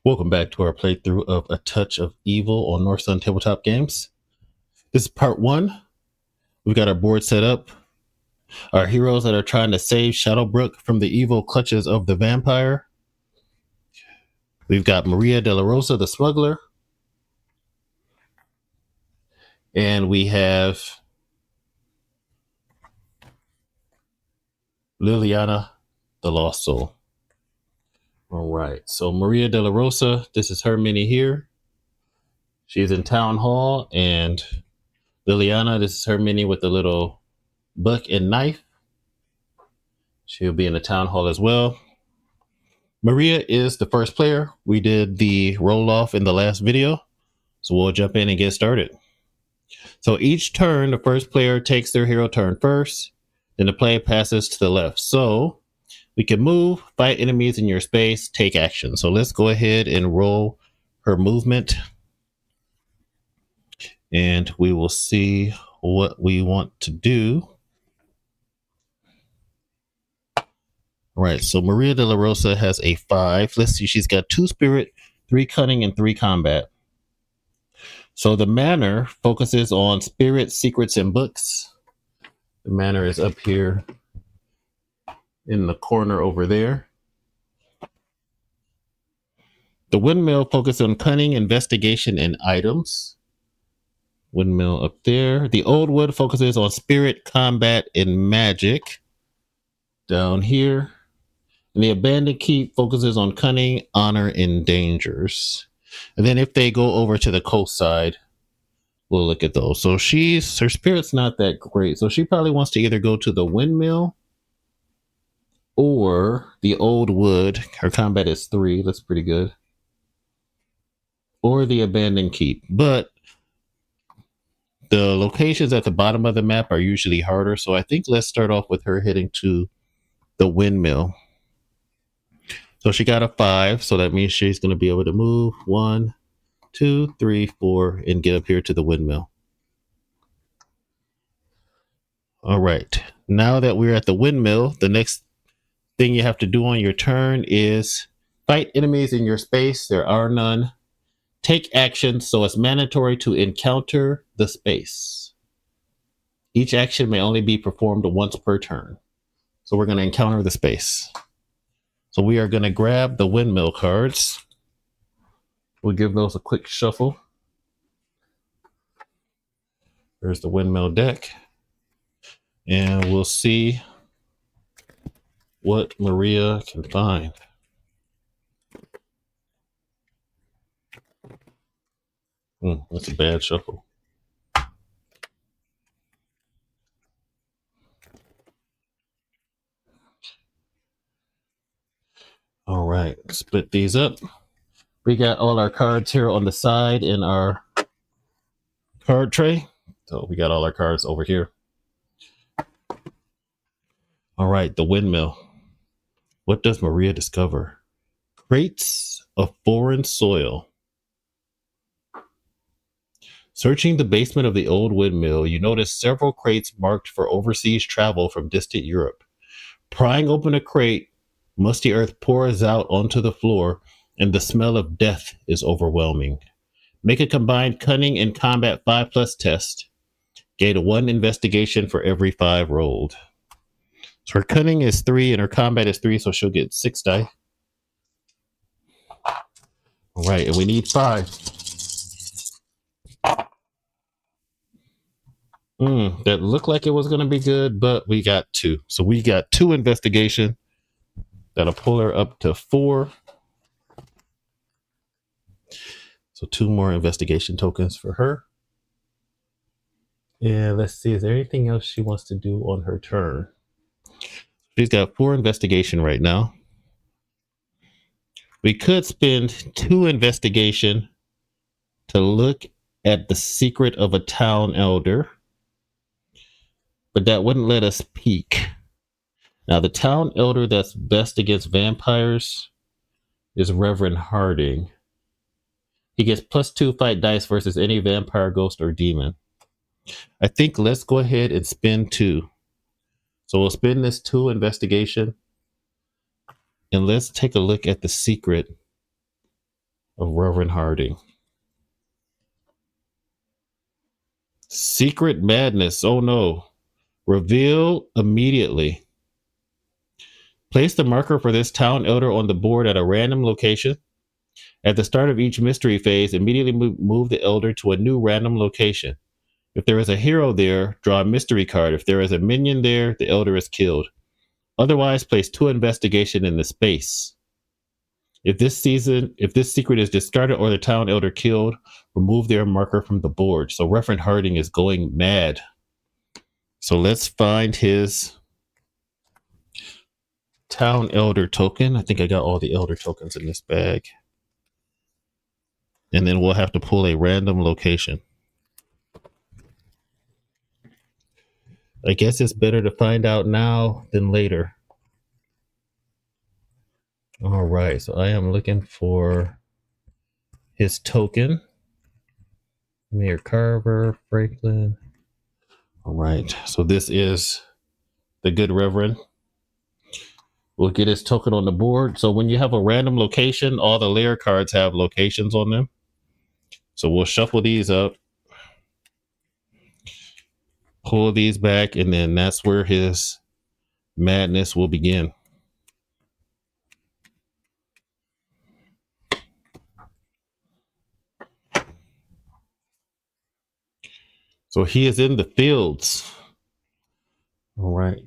Welcome back to our playthrough of A Touch of Evil on Northsun Tabletop Games. This is part one. We've got our board set up. Our heroes that are trying to save Shadowbrook from the evil clutches of the vampire. We've got Maria de la Rosa, the smuggler. And we have Liliana, the lost soul. All right. So Maria de la Rosa, this is her mini here. She's in town hall, and Liliana, this is her mini with the little book and knife. She'll be in the town hall as well. Maria is the first player. We did the roll off in the last video, so we'll jump in and get started. So each turn, the first player takes their hero turn first, then the play passes to the left. So we can move, fight enemies in your space, take action. So let's go ahead and roll her movement, and we will see what we want to do. All right, so Maria de la Rosa has a 5. Let's see, she's got 2 spirit, 3 cunning, and 3 combat. So the manor focuses on spirit, secrets, and books. The manor is up here in the corner over there. The windmill focuses on cunning, investigation, and items. Windmill up there. The old wood focuses on spirit, combat, and magic. Down here. And the abandoned keep focuses on cunning, honor, and dangers. And then if they go over to the coast side, we'll look at those. So her spirit's not that great. So she probably wants to either go to the windmill or the old wood. Her combat is 3. That's pretty good. Or the abandoned keep. But the locations at the bottom of the map are usually harder. So I think let's start off with her heading to the windmill. So she got a 5. So that means she's going to be able to move 1, 2, 3, 4, and get up here to the windmill. All right. Now that we're at the windmill, the next thing you have to do on your turn is fight enemies in your space. There are none. Take action, so it's mandatory to encounter the space. Each action may only be performed once per turn. So we're going to encounter the space. So we are going to grab the windmill cards. We'll give those a quick shuffle. There's the windmill deck. And we'll see what Maria can find. That's a bad shuffle. All right, split these up. We got all our cards here on the side in our card tray. So we got all our cards over here. All right, the windmill. What does Maria discover? Crates of foreign soil. Searching the basement of the old windmill, you notice several crates marked for overseas travel from distant Europe. Prying open a crate, musty earth pours out onto the floor, and the smell of death is overwhelming. Make a combined cunning and combat 5+ test. Gain 1 investigation for every 5 rolled. So her cunning is 3 and her combat is 3, so she'll get 6 die. All right, and we need 5. That looked like it was going to be good, but we got 2. So we got 2 investigation. That'll pull her up to 4. So 2 more investigation tokens for her. And let's see, is there anything else she wants to do on her turn? She's got 4 investigation right now. We could spend 2 investigation to look at the secret of a town elder, but that wouldn't let us peek. Now, the town elder that's best against vampires is Reverend Harding. He gets +2 fight dice versus any vampire, ghost, or demon. I think let's go ahead and spend 2. So we'll spend this 2 investigation, and let's take a look at the secret of Reverend Harding. Secret madness. Oh no. Reveal immediately. Place the marker for this town elder on the board at a random location. At the start of each mystery phase, immediately move the elder to a new random location. If there is a hero there, draw a mystery card. If there is a minion there, the elder is killed. Otherwise, place 2 investigation in the space. If this secret is discarded or the town elder killed, remove their marker from the board. So Reverend Harding is going mad. So let's find his town elder token. I think I got all the elder tokens in this bag. And then we'll have to pull a random location. I guess it's better to find out now than later. All right, so I am looking for his token. Mayor Carver, Franklin. All right, so this is the good Reverend. We'll get his token on the board. So when you have a random location, all the layer cards have locations on them. So we'll shuffle these up, pull these back, and then that's where his madness will begin. So he is in the fields. All right.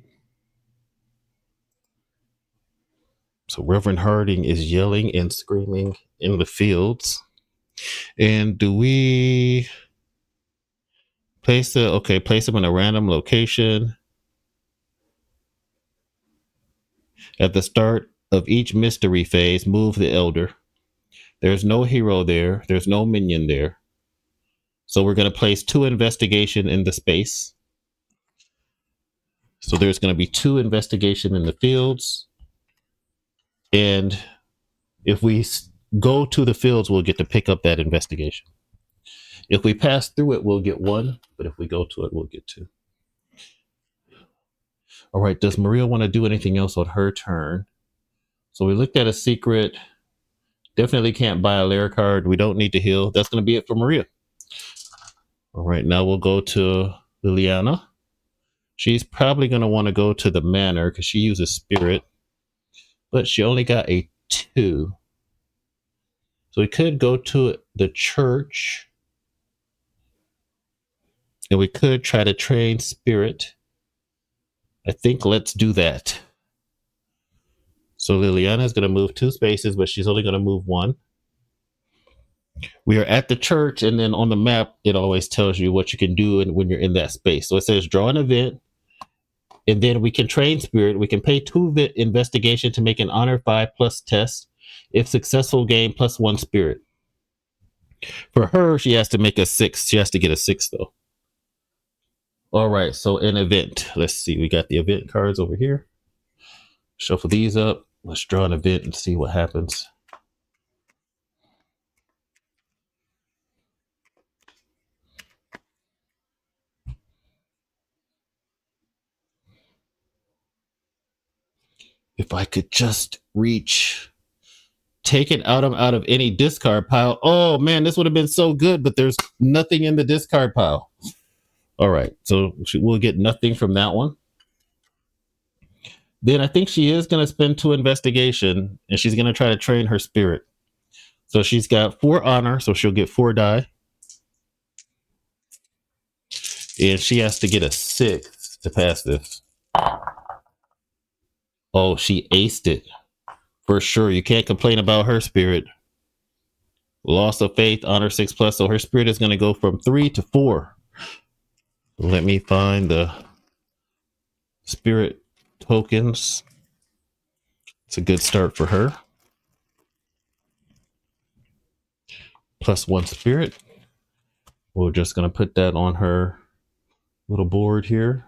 So Reverend Harding is yelling and screaming in the fields. And do we place him in a random location. At the start of each mystery phase, move the elder. There's no hero there. There's no minion there. So we're going to place 2 investigation in the space. So there's going to be 2 investigation in the fields. And if we go to the fields, we'll get to pick up that investigation. If we pass through it, we'll get 1. But if we go to it, we'll get 2. All right. Does Maria want to do anything else on her turn? So we looked at a secret. Definitely can't buy a lair card. We don't need to heal. That's going to be it for Maria. All right. Now we'll go to Liliana. She's probably going to want to go to the manor because she uses spirit. But she only got a 2. So we could go to the church. And we could try to train spirit. I think let's do that. So Liliana is going to move 2 spaces, but she's only going to move 1. We are at the church, and then on the map, it always tells you what you can do when you're in that space. So it says draw an event, and then we can train spirit. We can pay 2 investigation to make an honor 5+ test. If successful, gain +1 spirit. For her, she has to make a 6. She has to get a 6, though. All right, so an event. Let's see. We got the event cards over here. Shuffle these up. Let's draw an event and see what happens. If I could just reach, take it out of any discard pile. Oh man, this would have been so good, but there's nothing in the discard pile. All right, so we'll get nothing from that one. Then I think she is going to spend 2 investigation, and she's going to try to train her spirit. So she's got 4 honor, so she'll get 4 die. And she has to get a 6 to pass this. Oh, she aced it. For sure. You can't complain about her spirit. Loss of faith, honor 6+. So her spirit is going to go from 3 to 4. Let me find the spirit tokens. It's a good start for her. +1 spirit. We're just going to put that on her little board here.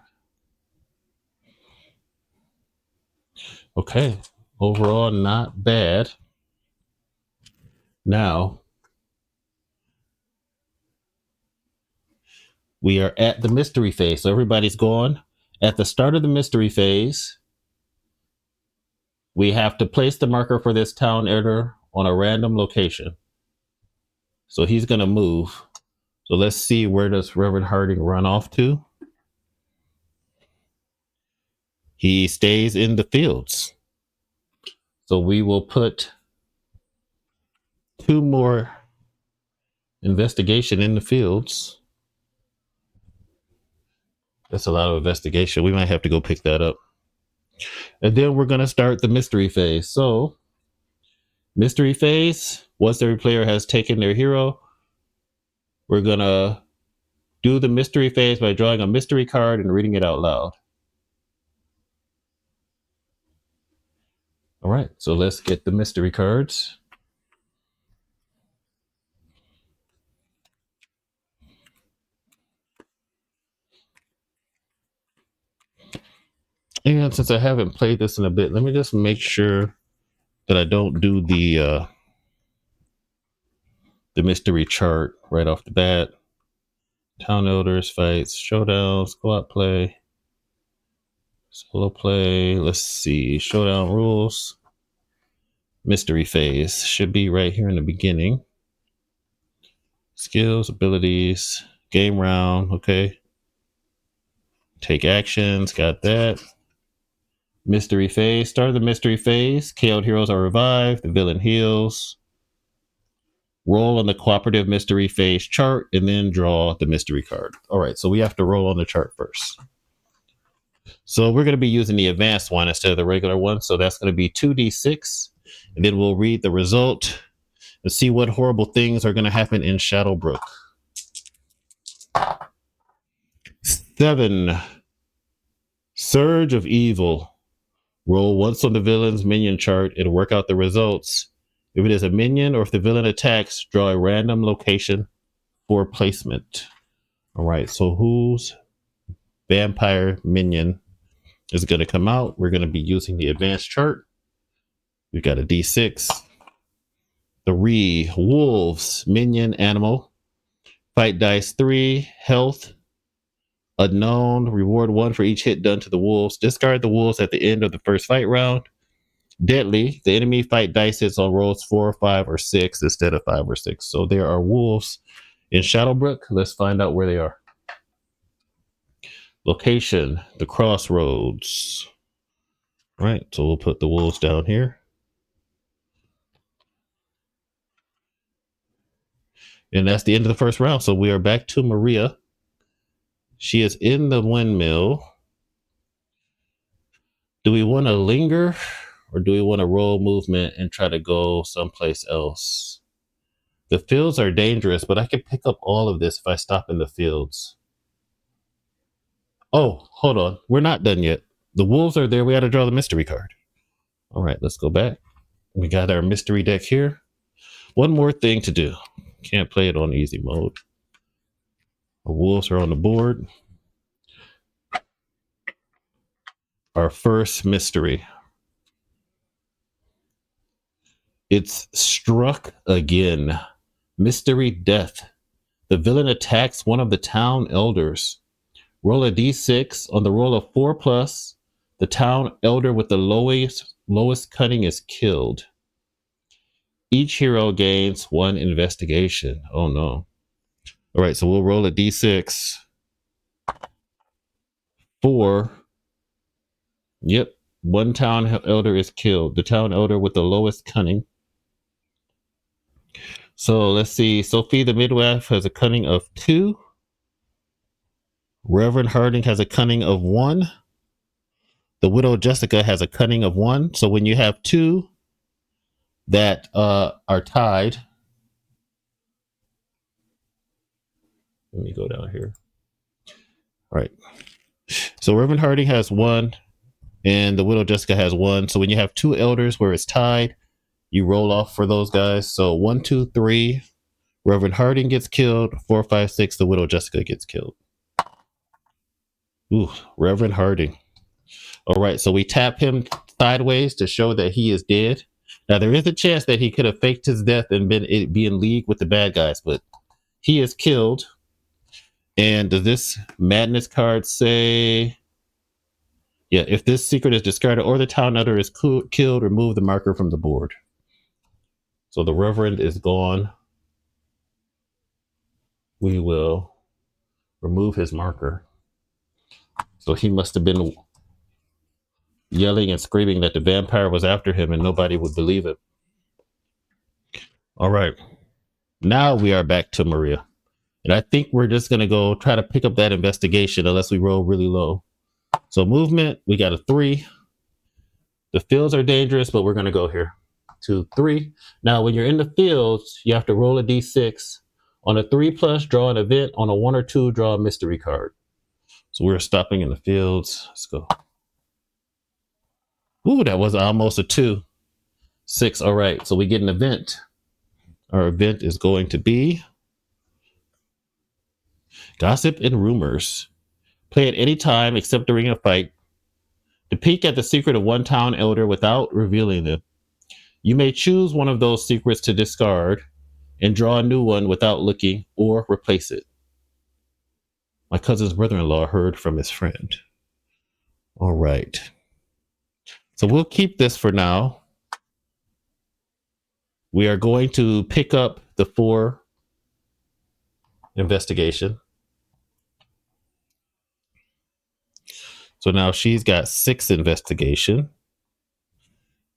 Okay. Overall, not bad. Now, we are at the mystery phase. So everybody's gone. At the start of the mystery phase, we have to place the marker for this town elder on a random location. So he's going to move. So let's see, where does Reverend Harding run off to? He stays in the fields. So we will put 2 more investigation in the fields. That's a lot of investigation. We might have to go pick that up. And then we're going to start the mystery phase. So, mystery phase, once every player has taken their hero, we're going to do the mystery phase by drawing a mystery card and reading it out loud. All right, so let's get the mystery cards. And since I haven't played this in a bit, let me just make sure that I don't do the mystery chart right off the bat. Town elders, fights, showdowns, co-op play, solo play. Let's see, showdown rules. Mystery phase should be right here in the beginning. Skills, abilities, game round. Okay. Take actions. Got that. Mystery phase. Start of the mystery phase. KO'd heroes are revived. The villain heals. Roll on the cooperative mystery phase chart and then draw the mystery card. All right. So we have to roll on the chart first. So we're going to be using the advanced one instead of the regular one. So that's going to be 2d6. And then we'll read the result and see what horrible things are going to happen in Shadowbrook. 7. Surge of Evil. Roll once on the villain's minion chart and work out the results. If it is a minion or if the villain attacks, draw a random location for placement. All right, so whose vampire minion is going to come out? We're going to be using the advanced chart. We've got a d6. 3. Wolves, minion, animal. Fight dice 3, health. Unknown, reward 1 for each hit done to the wolves. Discard the wolves at the end of the first fight round. Deadly, the enemy fight dice hits on rolls 4, 5, or 6 instead of 5 or 6. So there are wolves in Shadowbrook. Let's find out where they are. Location, the crossroads. All right, so we'll put the wolves down here. And that's the end of the first round. So we are back to Maria. She is in the windmill. Do we want to linger or do we want to roll movement and try to go someplace else? The fields are dangerous, but I can pick up all of this if I stop in the fields. Oh, hold on. We're not done yet. The wolves are there. We got to draw the mystery card. All right, let's go back. We got our mystery deck here. One more thing to do. Can't play it on easy mode. The wolves are on the board. Our first mystery. It's struck again. Mystery death. The villain attacks one of the town elders. Roll a d6. On the roll of 4+, the town elder with the lowest cunning is killed. Each hero gains 1 investigation. Oh no. All right, so we'll roll a d6. 4. Yep. 1 town elder is killed. The town elder with the lowest cunning. So let's see. Sophie the midwife has a cunning of 2. Reverend Harding has a cunning of 1. The widow Jessica has a cunning of 1. So when you have 2 that are tied, let me go down here. All right. So Reverend Harding has 1 and the widow Jessica has 1. So when you have 2 elders where it's tied, you roll off for those guys. So 1, 2, 3, Reverend Harding gets killed. 4, 5, 6, the widow Jessica gets killed. Ooh, Reverend Harding. All right, so we tap him sideways to show that he is dead. Now there is a chance that he could have faked his death and be in league with the bad guys, but he is killed. And does this madness card say, yeah, if this secret is discarded or the town elder is killed, remove the marker from the board. So the Reverend is gone. we will remove his marker. So he must have been yelling and screaming that the vampire was after him and nobody would believe it. All right. Now we are back to Maria. And I think we're just going to go try to pick up that investigation unless we roll really low. So movement, we got a 3. The fields are dangerous, but we're going to go here. 2, 3. Now, when you're in the fields, you have to roll a d6. On a 3+, draw an event. On a 1 or 2, draw a mystery card. So we're stopping in the fields. Let's go. Ooh, that was almost a 2. 6. All right. So we get an event. Our event is going to be gossip and rumors. Play at any time except during a fight. To peek at the secret of one town elder without revealing them. You may choose one of those secrets to discard and draw a new one without looking or replace it. My cousin's brother-in-law heard from his friend. All right. So we'll keep this for now. We are going to pick up the 4 investigation. So now she's got 6 investigation.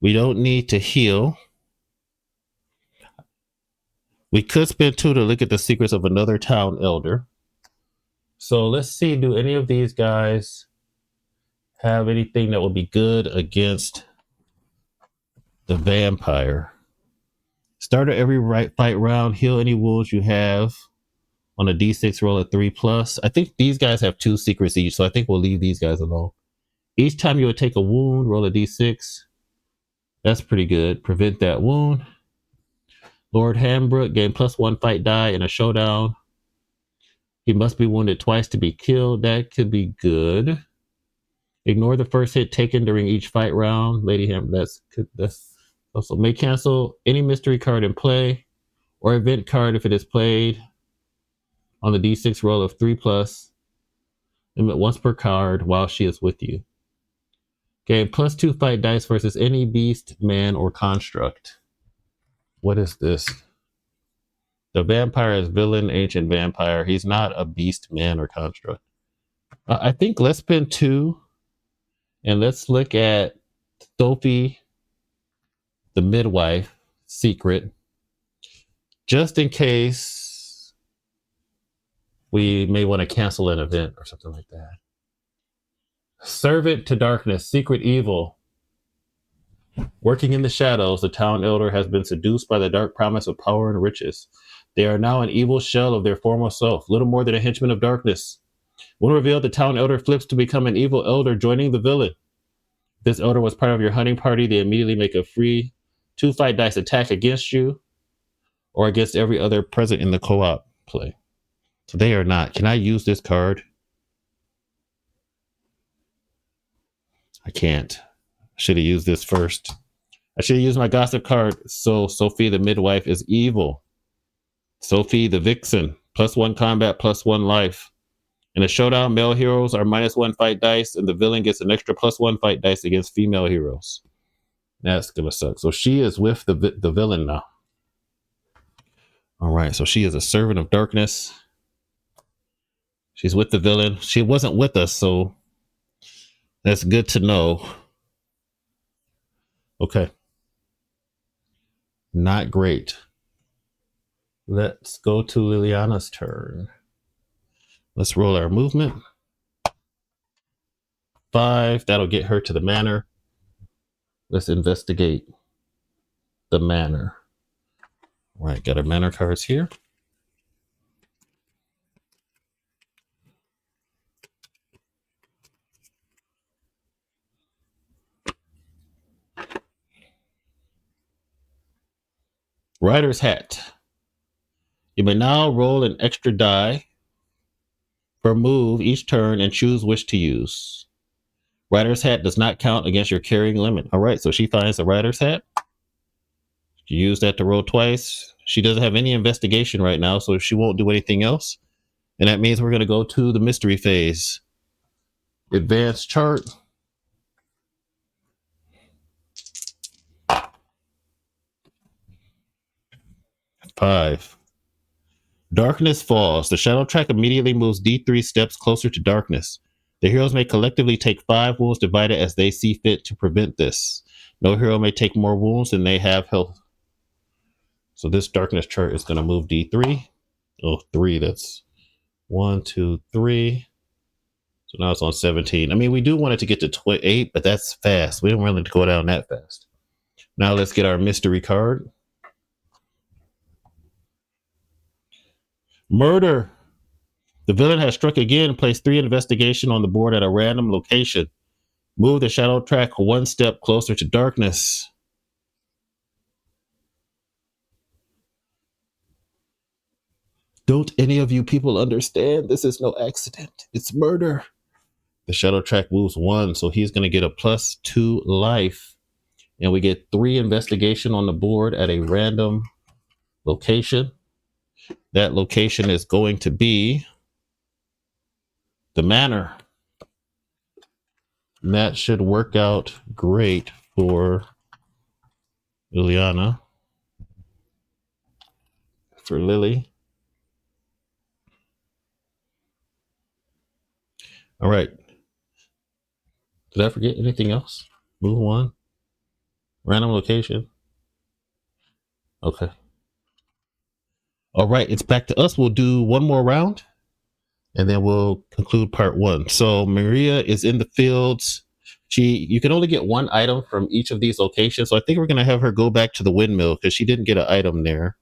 We don't need to heal. We could spend 2 to look at the secrets of another town elder. So let's see, do any of these guys have anything that will be good against the vampire? Start every fight round, heal any wounds you have on a d6 roll at 3+. I think these guys have 2 secrets each, so I think we'll leave these guys alone. Each time you would take a wound, roll a d6. That's pretty good. Prevent that wound. Lord Hambrook gain +1 fight die in a showdown. He must be wounded twice to be killed. That could be good. Ignore the first hit taken during each fight round. Lady Ham, that's also may cancel any mystery card in play or event card if it is played on the d6 roll of 3+. Limit once per card while she is with you. Gain +2 fight dice versus any beast, man, or construct. What is this? The vampire is villain, ancient vampire. He's not a beast, man, or construct. I think let's spend 2 and let's look at Sophie, the midwife, secret. Just in case we may want to cancel an event or something like that. Servant to darkness, secret evil. Working in the shadows, the town elder has been seduced by the dark promise of power and riches. They are now an evil shell of their former self, little more than a henchman of darkness. When revealed, the town elder flips to become an evil elder, joining the villain. If this elder was part of your hunting party, they immediately make a free 2 fight dice attack against you or against every other present in the co-op play. So they are not. Can I use this card? I can't. I should have used this first. I should have used my gossip card. So Sophie the midwife is evil. Sophie the vixen, +1 combat, +1 life. In a showdown, male heroes are -1 fight dice, and the villain gets an extra +1 fight dice against female heroes. That's gonna suck. So she is with the villain now. All right, so she is a servant of darkness. She's with the villain. She wasn't with us, so that's good to know. Okay. Not great. Let's go to Liliana's turn. Let's roll our movement. 5. That'll get her to the manor. Let's investigate the manor. All right, got our manor cards here. Rider's hat. You may now roll an extra die per move each turn and choose which to use. Rider's hat does not count against your carrying limit. All right, so she finds the rider's hat. You use that to roll twice. She doesn't have any investigation right now, so she won't do anything else. And that means we're going to go to the mystery phase. Advanced chart. Five. Darkness falls. The shadow track immediately moves D3 steps closer to darkness. The heroes may collectively take 5 wounds divided as they see fit to prevent this. No hero may take more wounds than they have health. So this darkness chart is going to move D3. Oh, 3. That's 1, 2, 3. So now it's on 17. I mean, we do want it to get to 8, but that's fast. We don't really go down that fast. Now let's get our mystery card. Murder. The villain has struck again. Place 3 investigation on the board at a random location. Move the shadow track 1 step closer to darkness. Don't any of you people understand? This is no accident. It's murder. The shadow track moves 1, so he's going to get a +2 life. And we get 3 investigation on the board at a random location. That location is going to be the manor. And that should work out great for Liliana. For Lily. All right. Did I forget anything else? Move 1. Random location. Okay. All right. It's back to us. We'll do one more round and then we'll conclude part 1. So Maria is in the fields. You can only get 1 item from each of these locations. So I think we're going to have her go back to the windmill because she didn't get an item there.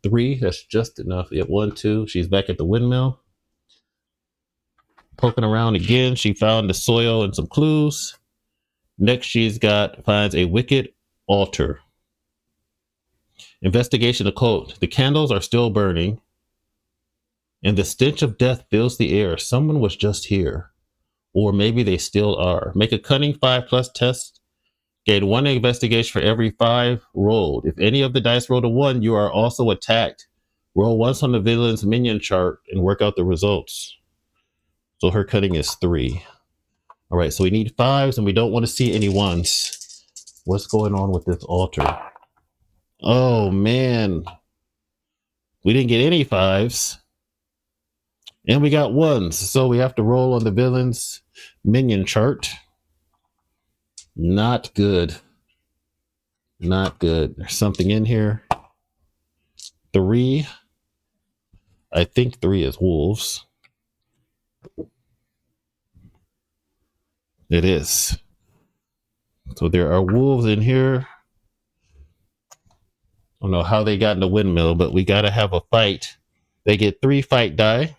3. That's just enough. Yeah, 1, 2. She's back at the windmill. Poking around again. She found the soil and some clues. Next, finds a wicked altar. Investigation occult. The candles are still burning, and the stench of death fills the air. Someone was just here, or maybe they still are. Make a cunning 5+ test. Gain 1 investigation for every 5 rolled. If any of the dice rolled a 1, you are also attacked. Roll once on the villain's minion chart and work out the results. So her cunning is 3. All right, so we need 5s and we don't want to see any 1s. What's going on with this altar? Oh, man. We didn't get any 5s. And we got 1s. So we have to roll on the villain's minion chart. Not good. Not good. There's something in here. 3. I think 3 is wolves. It is. So there are wolves in here. I don't know how they got in the windmill, but we got to have a fight. They get 3 fight die.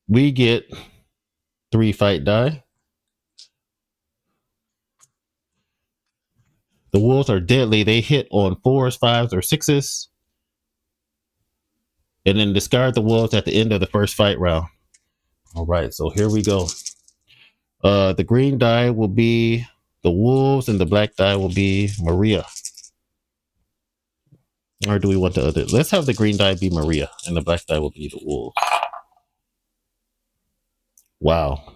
We get 3 fight die. The wolves are deadly. They hit on 4s, 5s, or 6s. And then discard the wolves at the end of the first fight round. All right, so here we go. The green die will be the wolves and the black die will be Maria. Or do we want the other? Let's have the green die be Maria and the black die will be the wolves. Wow.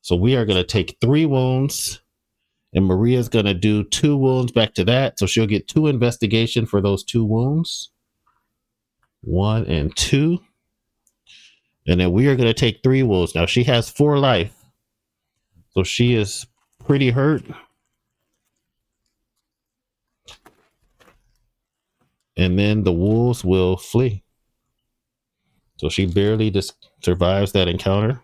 So we are going to take 3 wounds and Maria's going to do 2 wounds back to that. So she'll get 2 investigation for those 2 wounds. 1 and 2. And then we are going to take 3 wounds. Now she has 4 life. So she is pretty hurt. And then the wolves will flee. So she barely just survives that encounter.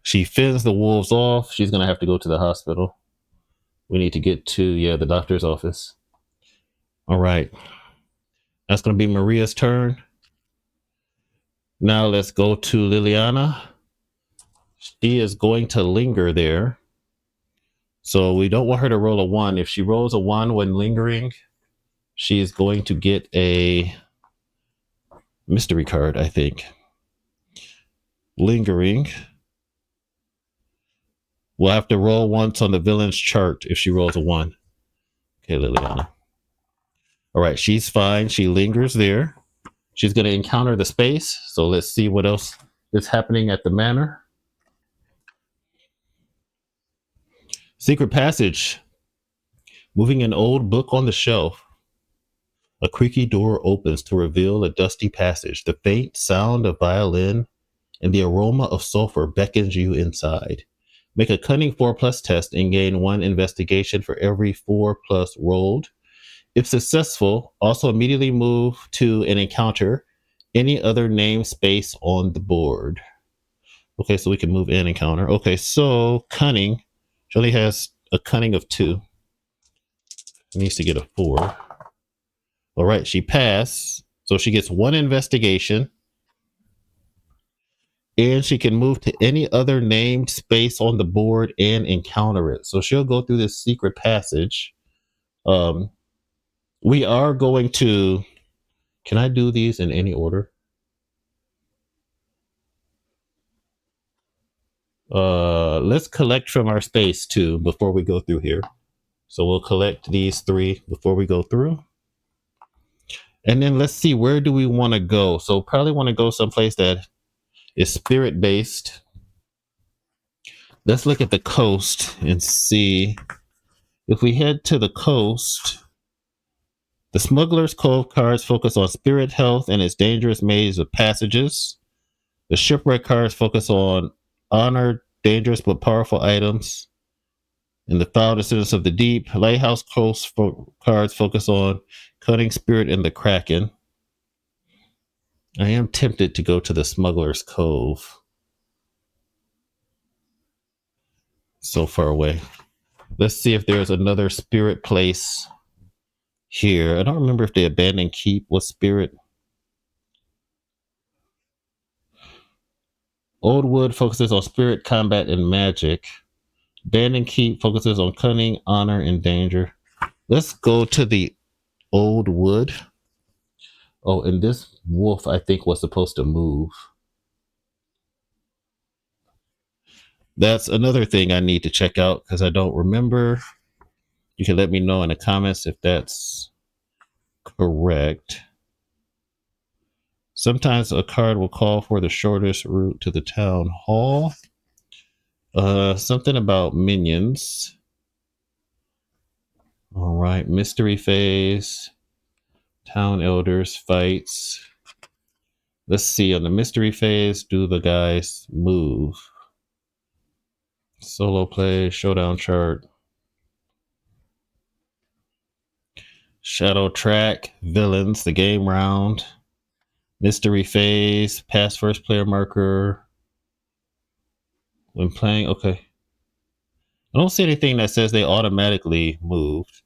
She fends the wolves off. She's going to have to go to the hospital. We need to get to, the doctor's office. All right. That's going to be Maria's turn. Now let's go to Liliana. She is going to linger there. So we don't want her to roll a 1. If she rolls a 1 when lingering, she is going to get a mystery card, I think. Lingering. We'll have to roll once on the villain's chart if she rolls a 1. Okay, Liliana. All right, she's fine. She lingers there. She's going to encounter the space. So let's see what else is happening at the manor. Secret passage. Moving an old book on the shelf, a creaky door opens to reveal a dusty passage. The faint sound of violin and the aroma of sulfur beckons you inside. Make a cunning 4+ test and gain 1 investigation for every 4+ rolled. If successful, also immediately move to and encounter any other namespace on the board. Okay, so we can move in encounter. Okay, so cunning. She only has a cunning of 2. Needs to get a 4. All right, she passed. So she gets 1 investigation. And she can move to any other named space on the board and encounter it. So she'll go through this secret passage. We are going to. Can I do these in any order? Let's collect from our space too before we go through here. So we'll collect these 3 before we go through. And then let's see, where do we want to go? So probably want to go someplace that is spirit based. Let's look at the coast and see if we head to the coast. The Smuggler's Cove cards focus on spirit health and its dangerous maze of passages. The Shipwreck cards focus on honor, dangerous but powerful items. And the Foul Descendants of the Deep. Lighthouse Coast cards focus on cutting spirit and the Kraken. I am tempted to go to the Smuggler's Cove. So far away. Let's see if there's another spirit place here. I don't remember if the Abandoned Keep was spirit. Old Wood focuses on spirit, combat, and magic. Abandoned Keep focuses on cunning, honor, and danger. Let's go to the Old Wood. Oh, and this wolf, I think, was supposed to move. That's another thing I need to check out because I don't remember. You can let me know in the comments if that's correct. Sometimes a card will call for the shortest route to the town hall. Something about minions. All right, mystery phase. Town elders fights. Let's see, on the mystery phase, do the guys move? Solo play, showdown chart. Shadow track, villains, the game round. Mystery phase, pass first player marker. When playing, okay. I don't see anything that says they automatically moved.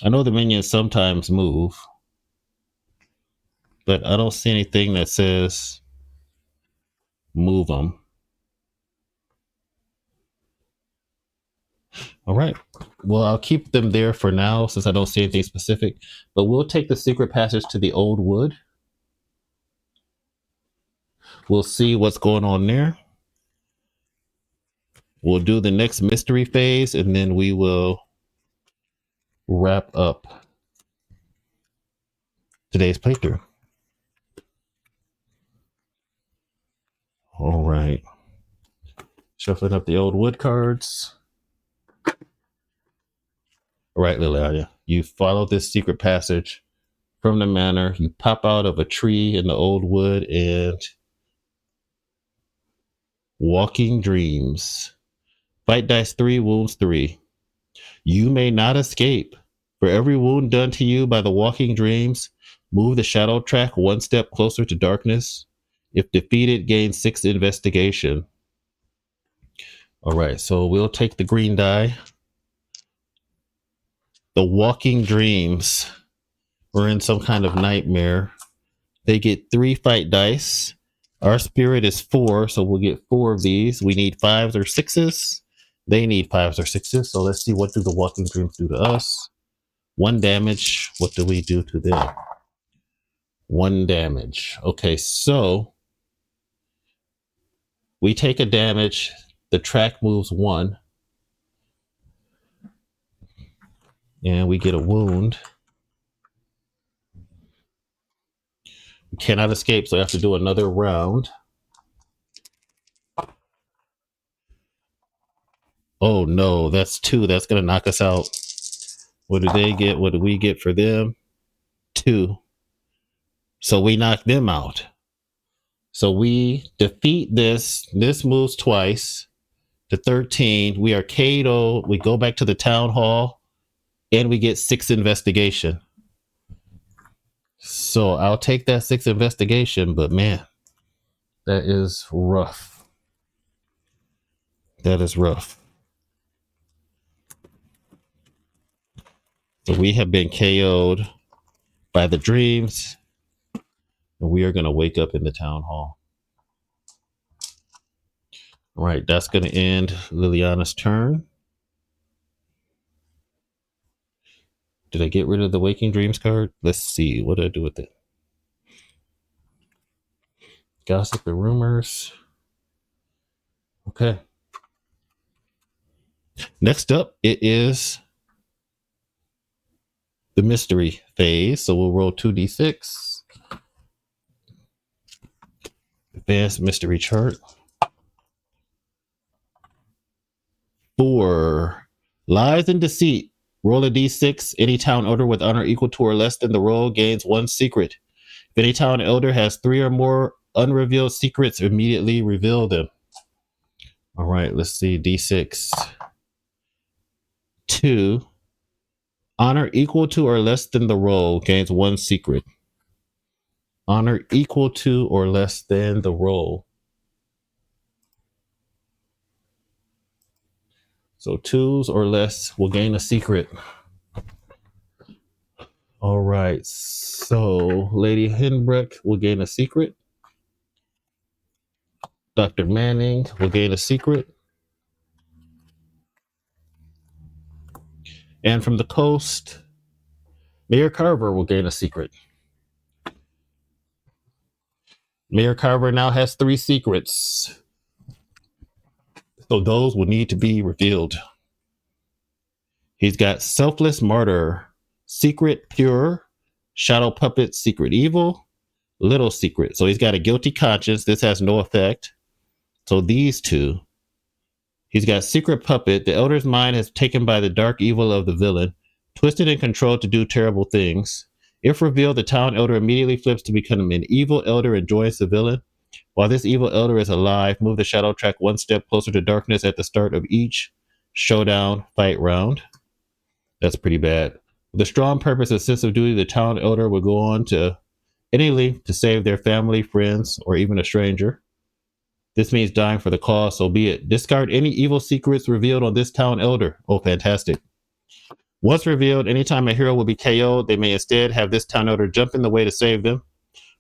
I know the minions sometimes move, but I don't see anything that says move them. All right. Well, I'll keep them there for now since I don't see anything specific, but we'll take the secret passage to the Old Wood. We'll see what's going on there. We'll do the next mystery phase and then we will wrap up today's playthrough. All right. Shuffling up the Old Wood cards. All right, Liliana, you follow this secret passage from the manor. You pop out of a tree in the Old Wood and Walking Dreams. Fight dice 3, wounds 3. You may not escape. For every wound done to you by the Walking Dreams, move the shadow track 1 step closer to darkness. If defeated, gain 6 investigation. All right, so we'll take the green die. The Walking Dreams. We're in some kind of nightmare. They get 3 fight dice. Our spirit is 4, so we'll get 4 of these. We need 5s or 6s. They need 5s or 6s. So let's see, what do the Walking Dreams do to us? 1 damage. What do we do to them? 1 damage. Okay, so we take a damage. The track moves 1. And we get a wound. We cannot escape, so I have to do another round. Oh no, that's 2. That's gonna knock us out. What do they get? What do we get for them? 2. So we knock them out. So we defeat this. This moves twice to 13. We are KO'd. We go back to the town hall and we get 6 investigation. So I'll take that 6 investigation, but man, that is rough. That is rough. So we have been KO'd by the dreams, and we are going to wake up in the town hall. All right, that's going to end Liliana's turn. Did I get rid of the Waking Dreams card? Let's see. What did I do with it? Gossip and rumors. Okay. Next up, it is the mystery phase. So we'll roll 2d6. Advanced mystery chart. 4. Lies and deceit. Roll a d6. Any town elder with honor equal to or less than the roll gains 1 secret. If any town elder has 3 or more unrevealed secrets, immediately reveal them. All right, let's see. D6. 2. Honor equal to or less than the roll gains 1 secret. Honor equal to or less than the roll. So 2s or less will gain a secret. All right. So Lady Henbreck will gain a secret. Dr. Manning will gain a secret. And from the coast, Mayor Carver will gain a secret. Mayor Carver now has 3 secrets. So those will need to be revealed. He's got Selfless Martyr, Secret Pure, Shadow Puppet, Secret Evil, Little Secret. So he's got a Guilty Conscience. This has no effect. So these 2. He's got Secret Puppet. The Elder's mind is taken by the dark evil of the villain, twisted and controlled to do terrible things. If revealed, the town elder immediately flips to become an evil elder and joins the villain. While this evil elder is alive, move the shadow track 1 step closer to darkness at the start of each showdown fight round. That's pretty bad. With a strong purpose and sense of duty, the town elder will go on to any length to save their family, friends, or even a stranger. This means dying for the cause, so be it. Discard any evil secrets revealed on this town elder. Oh, fantastic. Once revealed, anytime a hero will be KO'd, they may instead have this town elder jump in the way to save them.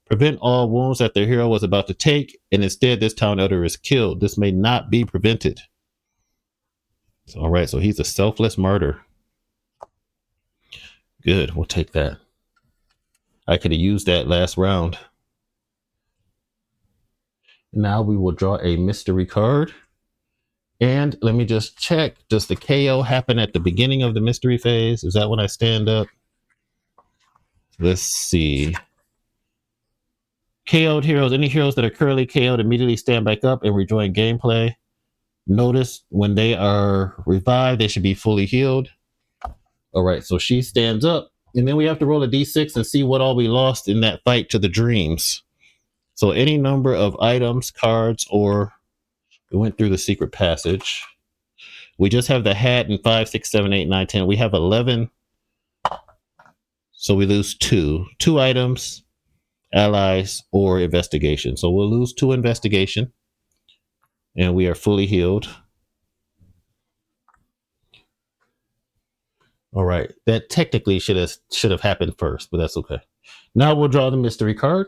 Prevent all wounds that the hero was about to take, and instead this town elder is killed. This may not be prevented. All right, so he's a selfless martyr. Good, we'll take that. I could have used that last round. Now we will draw a mystery card. And let me just check. Does the KO happen at the beginning of the mystery phase? Is that when I stand up? Let's see. KO'd heroes. Any heroes that are currently KO'd immediately stand back up and rejoin gameplay. Notice when they are revived, they should be fully healed. All right, so she stands up. And then we have to roll a d6 and see what all we lost in that fight to the dreams. So any number of items, cards, or we went through the secret passage. We just have the hat and 5, 6, 7, 8, 9, 10. We have 11. So we lose 2. 2 items, allies, or investigation. So we'll lose 2 investigation. And we are fully healed. All right. That technically should have happened first, but that's okay. Now we'll draw the mystery card.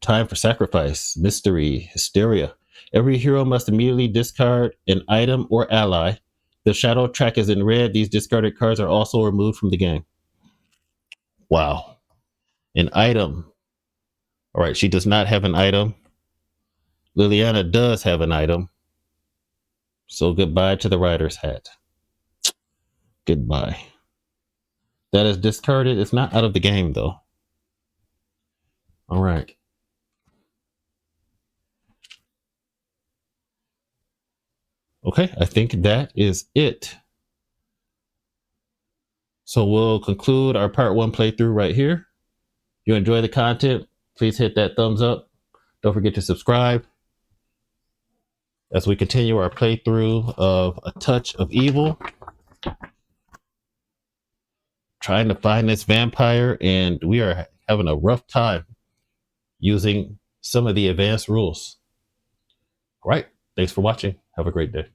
Time for sacrifice. Mystery. Hysteria. Every hero must immediately discard an item or ally. The shadow track is in red. These discarded cards are also removed from the game. Wow. An item. All right. She does not have an item. Liliana does have an item. So goodbye to the rider's hat. Goodbye. That is discarded. It's not out of the game, though. All right. Okay, I think that is it. So we'll conclude our part 1 playthrough right here. If you enjoy the content, please hit that thumbs up. Don't forget to subscribe as we continue our playthrough of A Touch of Evil. Trying to find this vampire, and we are having a rough time using some of the advanced rules. All right. Thanks for watching. Have a great day.